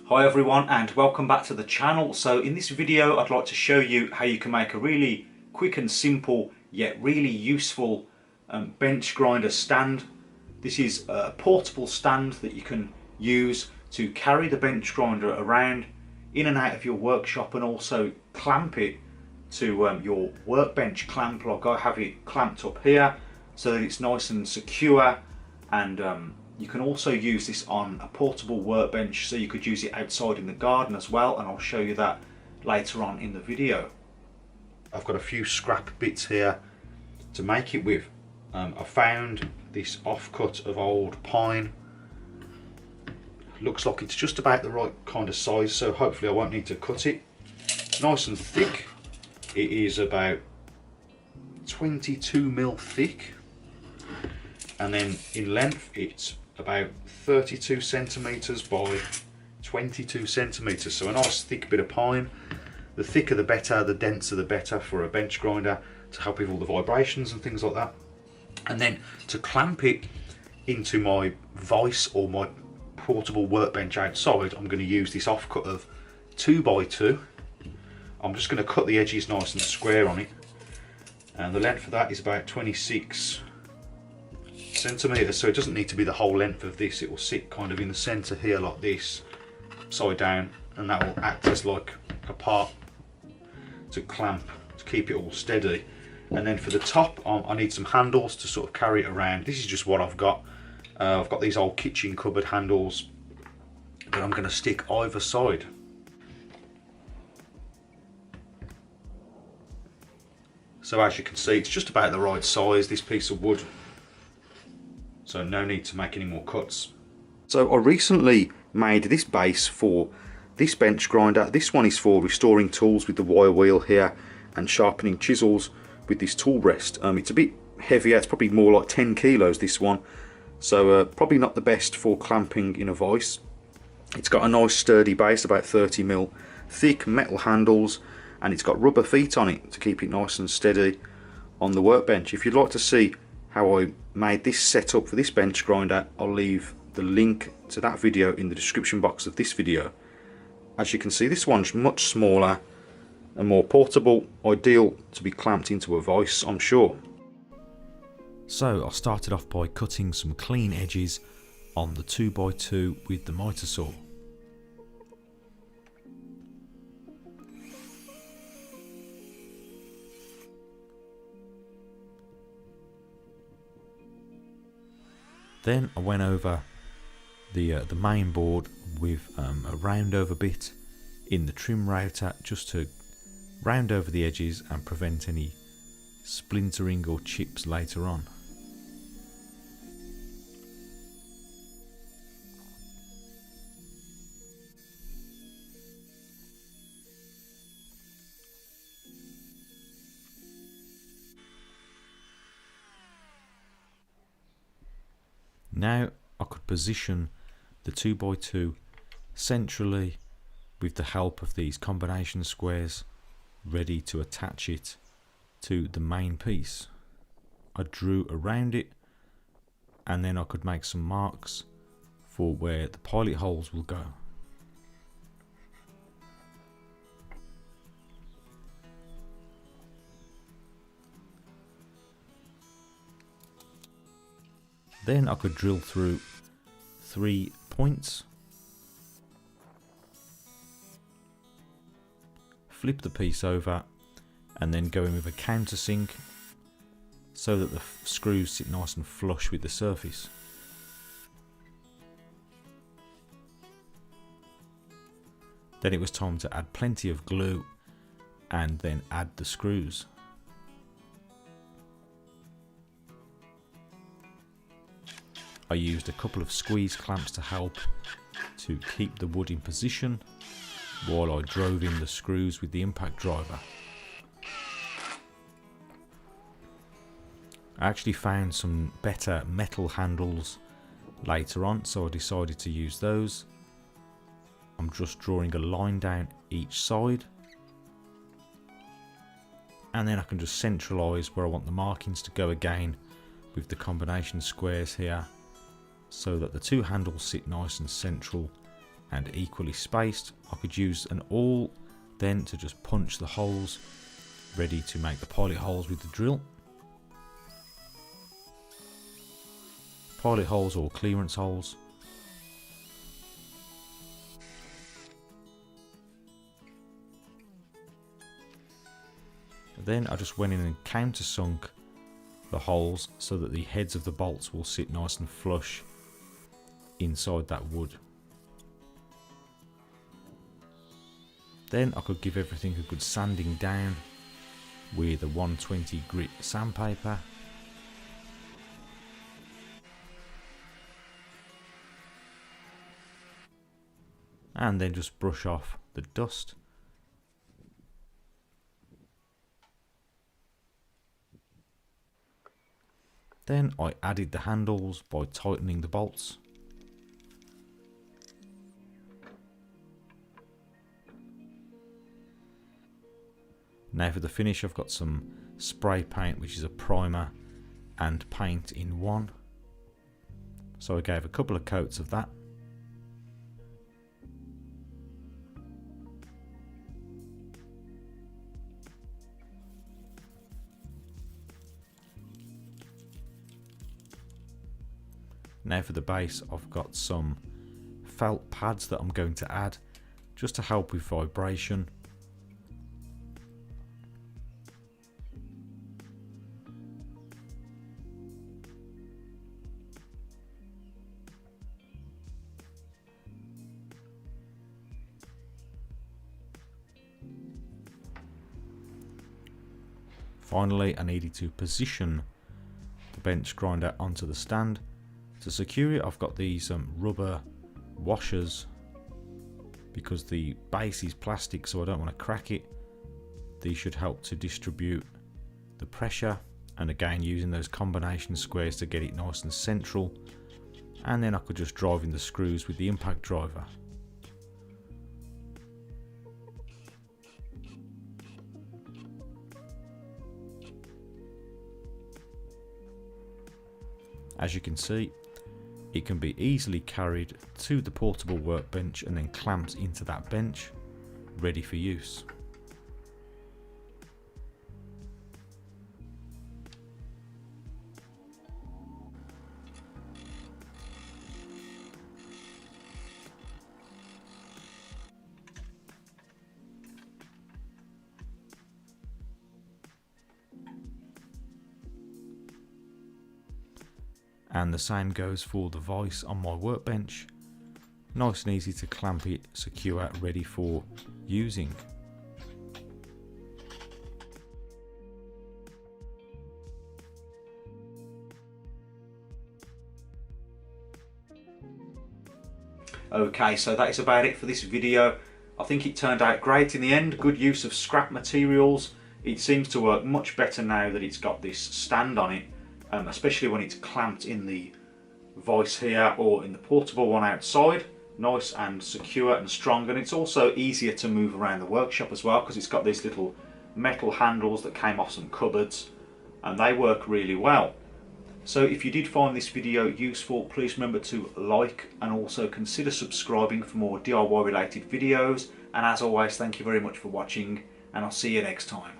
Hi everyone and welcome back to the channel. So in this video I'd like to show you how you can make a really quick and simple yet really useful bench grinder stand. This is a portable stand that you can use to carry the bench grinder around in and out of your workshop, and also clamp it to your workbench clamp, like I have it clamped up here so that it's nice and secure. And you can also use this on a portable workbench, so you could use it outside in the garden as well, and I'll show you that later on in the video. I've got a few scrap bits here to make it with. I found this offcut of old pine. Looks like it's just about the right kind of size, so hopefully I won't need to cut it. Nice and thick. It is about 22mm thick, and then in length it's about 32 centimeters by 22 centimeters, so a nice thick bit of pine. The thicker the better, the denser the better for a bench grinder, to help with all the vibrations and things like that. And then to clamp it into my vise or my portable workbench outside, I'm going to use this offcut of 2x2. I'm just going to cut the edges nice and square on it, and the length of that is about 26 centimeters, so it doesn't need to be the whole length of this. It will sit kind of in the center here like this, upside down, and that will act as like a part to clamp to keep it all steady. And then for the top, I need some handles to sort of carry it around. This is just what I've got. I've got these old kitchen cupboard handles that I'm going to stick either side. So as you can see, it's just about the right size, this piece of wood, so no need to make any more cuts. So I recently made this base for this bench grinder. This one is for restoring tools with the wire wheel here and sharpening chisels with this tool rest. It's a bit heavier, it's probably more like 10 kilos this one, so probably not the best for clamping in a vise. It's got a nice sturdy base, about 30mm thick, metal handles, and it's got rubber feet on it to keep it nice and steady on the workbench. If you'd like to see how I made this setup for this bench grinder, I'll leave the link to that video in the description box of this video. As you can see, this one's much smaller and more portable, ideal to be clamped into a vise, I'm sure. So I started off by cutting some clean edges on the 2x2 with the miter saw. Then I went over the main board with a round over bit in the trim router, just to round over the edges and prevent any splintering or chips later on. Now I could position the 2x2 centrally with the help of these combination squares, ready to attach it to the main piece. I drew around it, and then I could make some marks for where the pilot holes will go. Then I could drill through 3 points, flip the piece over, and then go in with a countersink so that the screws sit nice and flush with the surface. Then it was time to add plenty of glue and then add the screws. I used a couple of squeeze clamps to help to keep the wood in position while I drove in the screws with the impact driver. I actually found some better metal handles later on, so I decided to use those. I'm just drawing a line down each side, and then I can just centralise where I want the markings to go again with the combination squares here, so that the two handles sit nice and central and equally spaced. I could use an awl then to just punch the holes, ready to make the pilot holes with the drill. Pilot holes or clearance holes. Then I just went in and countersunk the holes so that the heads of the bolts will sit nice and flush inside that wood. Then I could give everything a good sanding down with a 120 grit sandpaper. And then just brush off the dust. Then I added the handles by tightening the bolts. Now for the finish, I've got some spray paint, which is a primer and paint in one. So I gave a couple of coats of that. Now for the base, I've got some felt pads that I'm going to add just to help with vibration. Finally, I needed to position the bench grinder onto the stand. To secure it, I've got these rubber washers because the base is plastic, so I don't want to crack it. These should help to distribute the pressure, and again using those combination squares to get it nice and central. And then I could just drive in the screws with the impact driver. As you can see, it can be easily carried to the portable workbench and then clamped into that bench, ready for use. And the same goes for the vise on my workbench. Nice and easy to clamp it secure, ready for using. Okay, so that is about it for this video. I think it turned out great in the end. Good use of scrap materials. It seems to work much better now that it's got this stand on it. Especially when it's clamped in the vise here or in the portable one outside. Nice and secure and strong, and it's also easier to move around the workshop as well because it's got these little metal handles that came off some cupboards, and they work really well. So if you did find this video useful, please remember to like and also consider subscribing for more DIY related videos, and as always, thank you very much for watching, and I'll see you next time.